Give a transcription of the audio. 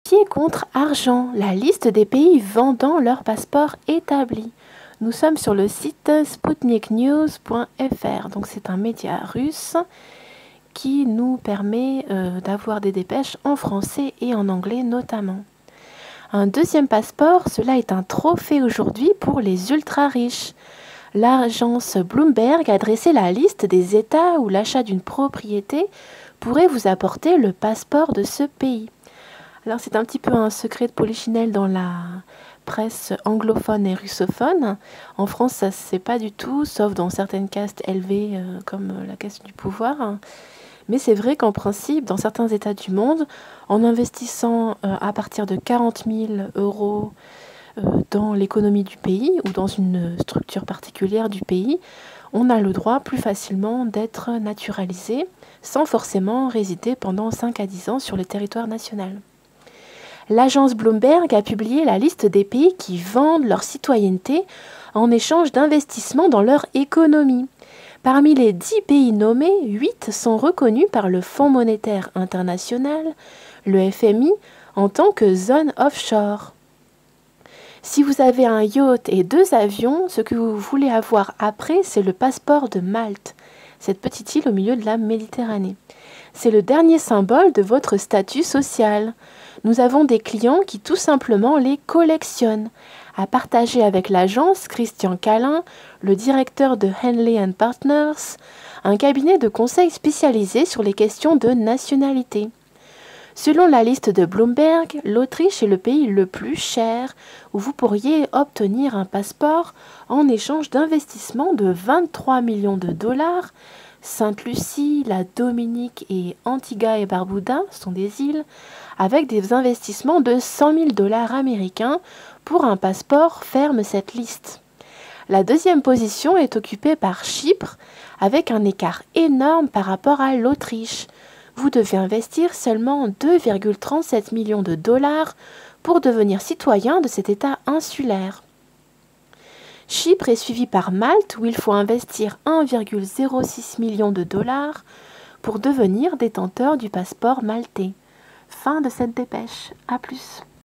Pied contre argent, la liste des pays vendant leur passeport établi. Nous sommes sur le site sputniknews.fr, donc c'est un média russe qui nous permet d'avoir des dépêches en français et en anglais notamment. Un deuxième passeport, cela est un trophée aujourd'hui pour les ultra riches. L'agence Bloomberg a dressé la liste des États où l'achat d'une propriété pourrait vous apporter le passeport de ce pays. Alors c'est un petit peu un secret de polichinelle dans la presse anglophone et russophone. En France, ça ne se sait pas du tout, sauf dans certaines castes élevées comme la caste du pouvoir. Mais c'est vrai qu'en principe, dans certains États du monde, en investissant à partir de 40 000 euros dans l'économie du pays ou dans une structure particulière du pays, on a le droit plus facilement d'être naturalisé sans forcément résider pendant 5 à 10 ans sur le territoire national. L'agence Bloomberg a publié la liste des pays qui vendent leur citoyenneté en échange d'investissements dans leur économie. Parmi les 10 pays nommés, 8 sont reconnus par le Fonds monétaire international, le FMI, en tant que zone offshore. Si vous avez un yacht et 2 avions, ce que vous voulez avoir après, c'est le passeport de Malte, cette petite île au milieu de la Méditerranée. C'est le dernier symbole de votre statut social. Nous avons des clients qui tout simplement les collectionnent. A partager avec l'agence Christian Calin, le directeur de Henley & Partners, un cabinet de conseil spécialisé sur les questions de nationalité. Selon la liste de Bloomberg, l'Autriche est le pays le plus cher où vous pourriez obtenir un passeport en échange d'investissements de 23 millions de dollars. Sainte-Lucie, la Dominique et Antigua et Barbuda sont des îles avec des investissements de 100 000 dollars américains pour un passeport ferme cette liste. La deuxième position est occupée par Chypre avec un écart énorme par rapport à l'Autriche. Vous devez investir seulement 2,37 millions de dollars pour devenir citoyen de cet État insulaire. Chypre est suivi par Malte où il faut investir 1,06 million de dollars pour devenir détenteur du passeport maltais. Fin de cette dépêche. À plus.